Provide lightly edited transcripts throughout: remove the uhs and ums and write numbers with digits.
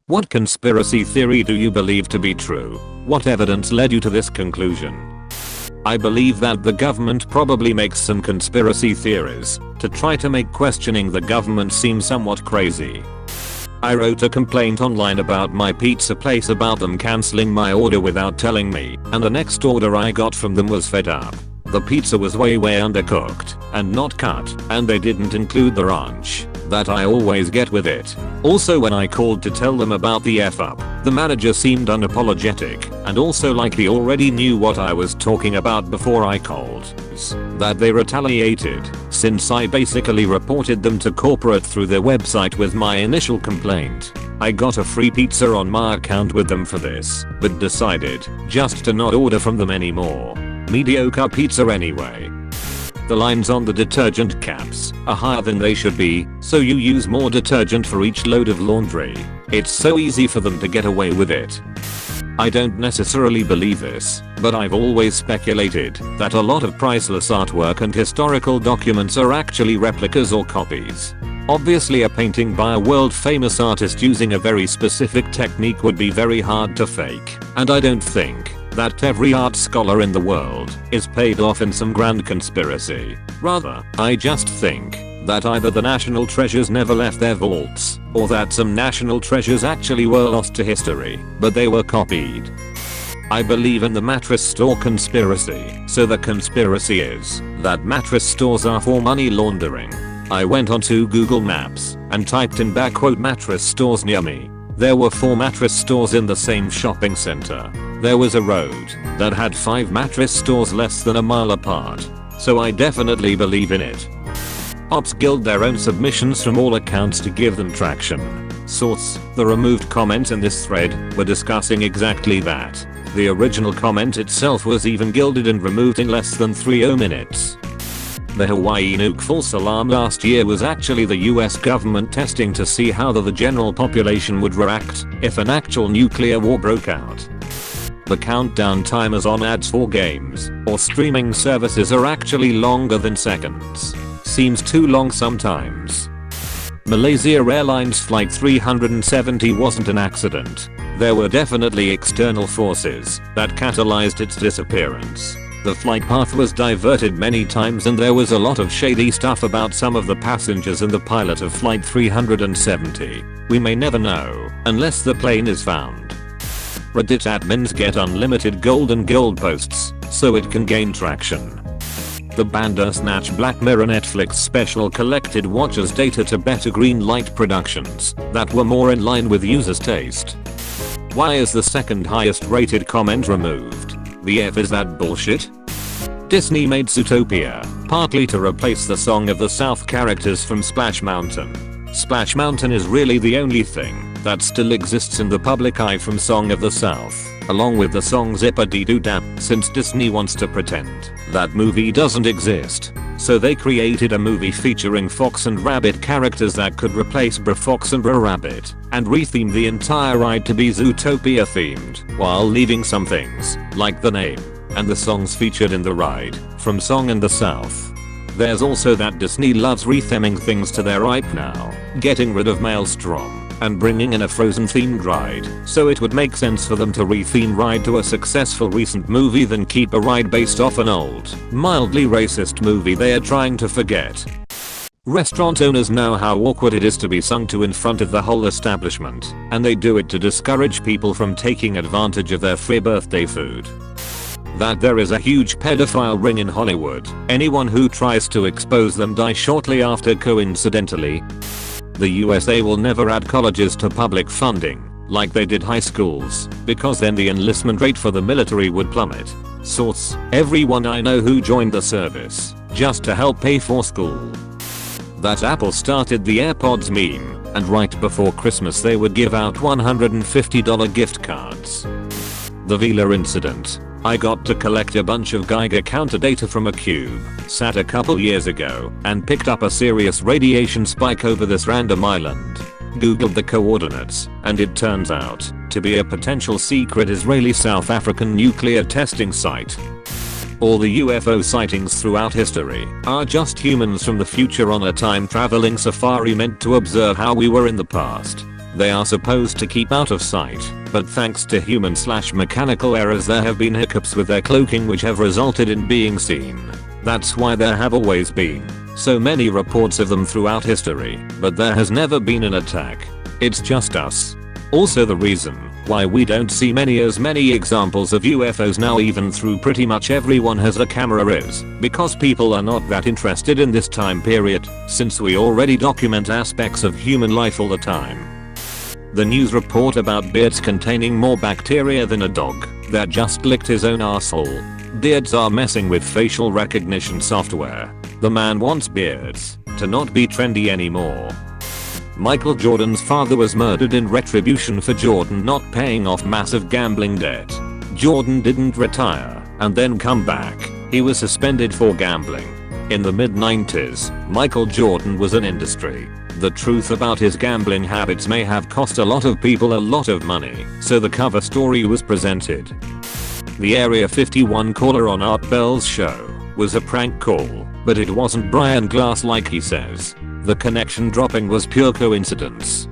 What conspiracy theory do you believe to be true? What evidence led you to this conclusion? I believe that the government probably makes some conspiracy theories to try to make questioning the government seem somewhat crazy. I wrote a complaint online about my pizza place about them cancelling my order without telling me, and the next order I got from them was fed up. The pizza was way undercooked and not cut, and they didn't include the ranch that I always get with it. Also, when I called to tell them about the F up, the manager seemed unapologetic and also like he already knew what I was talking about before I called. That they retaliated since I basically reported them to corporate through their website with my initial complaint. I got a free pizza on my account with them for this, but decided just to not order from them anymore. Mediocre pizza anyway. The lines on the detergent caps are higher than they should be, so you use more detergent for each load of laundry. It's so easy for them to get away with it. I don't necessarily believe this, but I've always speculated that a lot of priceless artwork and historical documents are actually replicas or copies. Obviously, a painting by a world famous artist using a very specific technique would be very hard to fake, and I don't think that every art scholar in the world is paid off in some grand conspiracy. Rather, I just think that either the national treasures never left their vaults, or that some national treasures actually were lost to history, but they were copied. I believe in the mattress store conspiracy, so the conspiracy is that mattress stores are for money laundering. I went onto Google Maps and typed in "mattress stores near me." There were 4 mattress stores in the same shopping center. There was a road that had 5 mattress stores less than a mile apart, so I definitely believe in it. Ops guild their own submissions from all accounts to give them traction. Source: the removed comments in this thread were discussing exactly that. The original comment itself was even gilded and removed in less than 3 minutes. The Hawaii nuke false alarm last year was actually the US government testing to see how the general population would react if an actual nuclear war broke out. The countdown timers on ads for games or streaming services are actually longer than seconds. Seems too long sometimes. Malaysia Airlines Flight 370 wasn't an accident. There were definitely external forces that catalyzed its disappearance. The flight path was diverted many times and there was a lot of shady stuff about some of the passengers and the pilot of Flight 370. We may never know unless the plane is found. Reddit admins get unlimited golden gold posts so it can gain traction. The Bandersnatch Black Mirror Netflix special collected watchers' data to better green light productions that were more in line with users' taste. Why is the second highest rated comment removed? The F is that bullshit? Disney made Zootopia partly to replace the Song of the South characters from Splash Mountain. Splash Mountain is really the only thing that still exists in the public eye from Song of the South, along with the song Zip-a-Dee-Doo-Dah, since Disney wants to pretend that movie doesn't exist. So they created a movie featuring Fox and Rabbit characters that could replace Brer Fox and Brer Rabbit, and retheme the entire ride to be Zootopia themed, while leaving some things, like the name, and the songs featured in the ride, from Song in the South. There's also that Disney loves retheming things to their IP now, getting rid of Maelstrom and bringing in a Frozen themed ride, so it would make sense for them to retheme ride to a successful recent movie than keep a ride based off an old, mildly racist movie they are trying to forget. Restaurant owners know how awkward it is to be sung to in front of the whole establishment, and they do it to discourage people from taking advantage of their free birthday food. That there is a huge pedophile ring in Hollywood, anyone who tries to expose them dies shortly after. Coincidentally, the USA will never add colleges to public funding like they did high schools, because then the enlistment rate for the military would plummet. Source: everyone I know who joined the service just to help pay for school. That Apple started the AirPods meme, and right before Christmas they would give out $150 gift cards. The Vila incident. I got to collect a bunch of Geiger counter data from a CubeSat a couple years ago and picked up a serious radiation spike over this random island. Googled the coordinates and it turns out to be a potential secret Israeli South African nuclear testing site. All the UFO sightings throughout history are just humans from the future on a time traveling safari meant to observe how we were in the past. They are supposed to keep out of sight, but thanks to human/mechanical errors there have been hiccups with their cloaking which have resulted in being seen. That's why there have always been so many reports of them throughout history, but there has never been an attack. It's just us. Also the reason why we don't see as many examples of UFOs now even through pretty much everyone has a camera is because people are not that interested in this time period, since we already document aspects of human life all the time. The news report about beards containing more bacteria than a dog that just licked his own arsehole. Beards are messing with facial recognition software. The man wants beards to not be trendy anymore. Michael Jordan's father was murdered in retribution for Jordan not paying off massive gambling debt. Jordan didn't retire and then come back. He was suspended for gambling. In the mid-90s, Michael Jordan was an industry. The truth about his gambling habits may have cost a lot of people a lot of money, so the cover story was presented. The Area 51 caller on Art Bell's show was a prank call, but it wasn't Brian Glass like he says. The connection dropping was pure coincidence.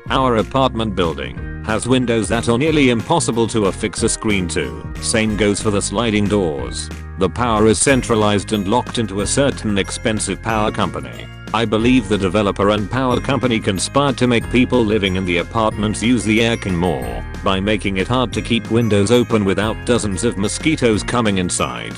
Our apartment building has windows that are nearly impossible to affix a screen to. Same goes for the sliding doors. The power is centralized and locked into a certain expensive power company. I believe the developer and power company conspired to make people living in the apartments use the aircon more by making it hard to keep windows open without dozens of mosquitoes coming inside.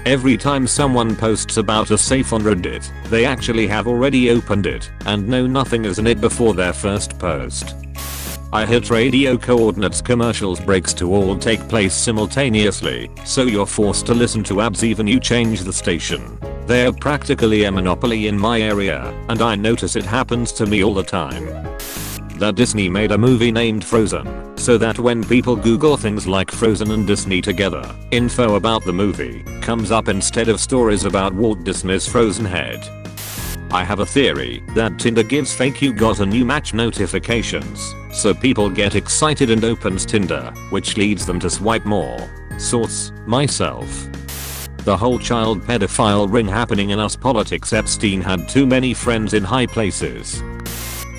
Every time someone posts about a safe on Reddit, they actually have already opened it and know nothing is in it before their first post. I hit radio coordinates commercials breaks to all take place simultaneously, so you're forced to listen to ads even you change the station. They're practically a monopoly in my area, and I notice it happens to me all the time. That Disney made a movie named Frozen, so that when people Google things like Frozen and Disney together, info about the movie comes up instead of stories about Walt Disney's frozen head. I have a theory that Tinder gives fake you got a new match notifications, so people get excited and opens Tinder, which leads them to swipe more. Source: myself. The whole child pedophile ring happening in us politics. Epstein had too many friends in high places.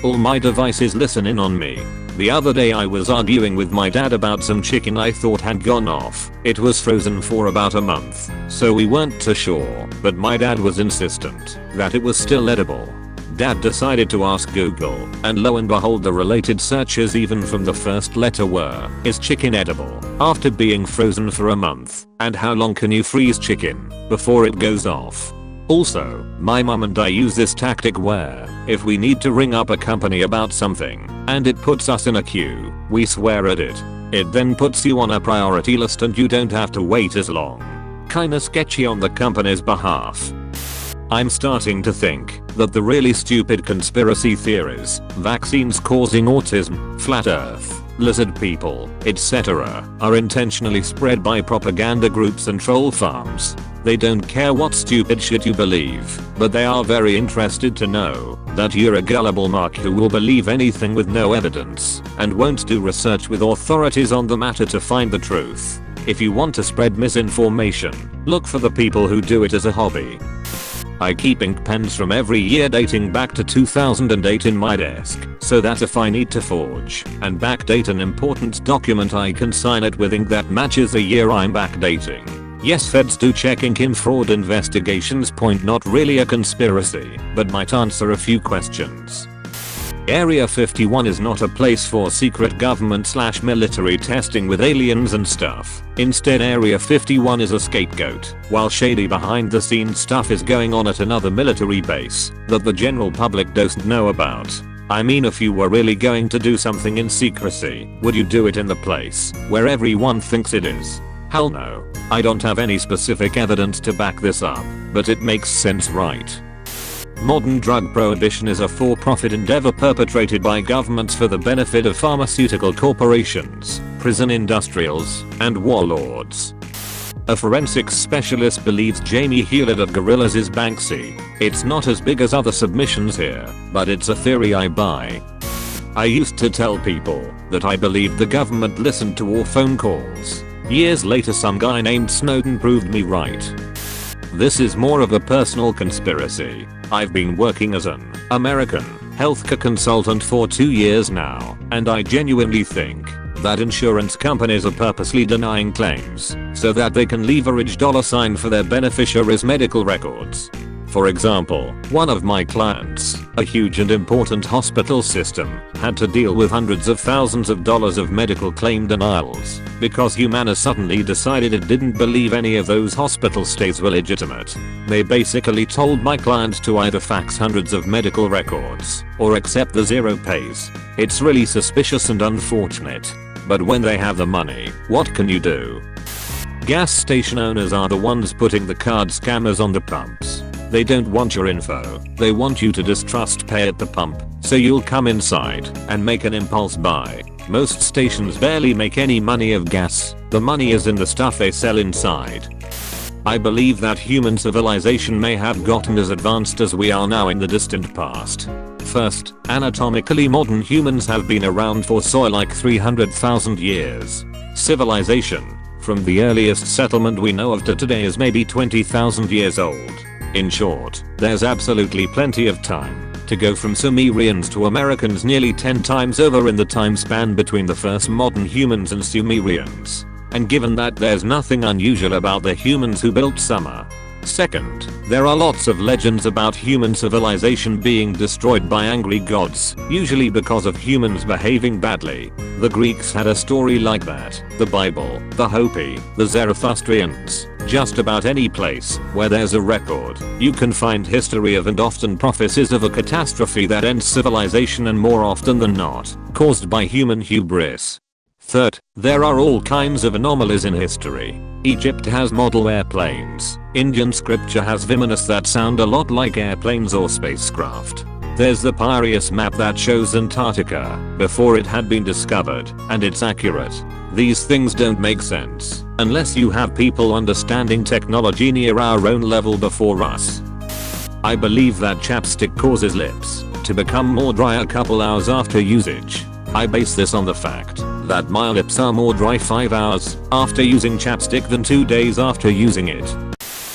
All my devices listen in on me. The other day I was arguing with my dad about some chicken I thought had gone off. It was frozen for about a month, so we weren't too sure, but my dad was insistent that it was still edible. Dad decided to ask Google, and lo and behold the related searches even from the first letter were, is chicken edible after being frozen for a month, and how long can you freeze chicken before it goes off? Also, my mum and I use this tactic where, if we need to ring up a company about something, and it puts us in a queue, we swear at it. It then puts you on a priority list and you don't have to wait as long. Kinda sketchy on the company's behalf. I'm starting to think that the really stupid conspiracy theories, vaccines causing autism, flat earth, lizard people, etc., are intentionally spread by propaganda groups and troll farms. They don't care what stupid shit you believe, but they are very interested to know that you're a gullible mark who will believe anything with no evidence and won't do research with authorities on the matter to find the truth. If you want to spread misinformation, look for the people who do it as a hobby. I keep ink pens from every year dating back to 2008 in my desk, so that if I need to forge and backdate an important document I can sign it with ink that matches the year I'm backdating. Yes, feds do check ink in fraud investigations. Point not really a conspiracy, but might answer a few questions. Area 51 is not a place for secret government/military testing with aliens and stuff. Instead, Area 51 is a scapegoat, while shady behind the scenes stuff is going on at another military base that the general public doesn't know about. I mean, if you were really going to do something in secrecy, would you do it in the place where everyone thinks it is? Hell no. I don't have any specific evidence to back this up, but it makes sense, right? Modern drug prohibition is a for-profit endeavor perpetrated by governments for the benefit of pharmaceutical corporations, prison industrials, and warlords. A forensics specialist believes Jamie Hewlett of Gorillaz is Banksy. It's not as big as other submissions here, but it's a theory I buy. I used to tell people that I believed the government listened to all phone calls. Years later, some guy named Snowden proved me right. This is more of a personal conspiracy. I've been working as an American healthcare consultant for 2 years now, and I genuinely think that insurance companies are purposely denying claims so that they can leverage $ for their beneficiaries' medical records. For example, one of my clients, a huge and important hospital system, had to deal with hundreds of thousands of dollars of medical claim denials because Humana suddenly decided it didn't believe any of those hospital stays were legitimate. They basically told my client to either fax hundreds of medical records or accept the zero pays. It's really suspicious and unfortunate. But when they have the money, what can you do? Gas station owners are the ones putting the card scammers on the pumps. They don't want your info, they want you to distrust pay at the pump, so you'll come inside and make an impulse buy. Most stations barely make any money of gas, the money is in the stuff they sell inside. I believe that human civilization may have gotten as advanced as we are now in the distant past. First, anatomically modern humans have been around for like 300,000 years. Civilization, from the earliest settlement we know of to today, is maybe 20,000 years old. In short, there's absolutely plenty of time to go from Sumerians to Americans nearly 10 times over in the time span between the first modern humans and Sumerians. And given that there's nothing unusual about the humans who built Summer. Second, there are lots of legends about human civilization being destroyed by angry gods, usually because of humans behaving badly. The Greeks had a story like that, the Bible, the Hopi, the Zoroastrians. Just about any place where there's a record, you can find history of and often prophecies of a catastrophe that ends civilization, and more often than not, caused by human hubris. Third, there are all kinds of anomalies in history. Egypt has model airplanes. Indian scripture has vimanas that sound a lot like airplanes or spacecraft. There's the Piraeus map that shows Antarctica before it had been discovered, and it's accurate. These things don't make sense unless you have people understanding technology near our own level before us. I believe that chapstick causes lips to become more dry a couple hours after usage. I base this on the fact that my lips are more dry 5 hours after using chapstick than 2 days after using it.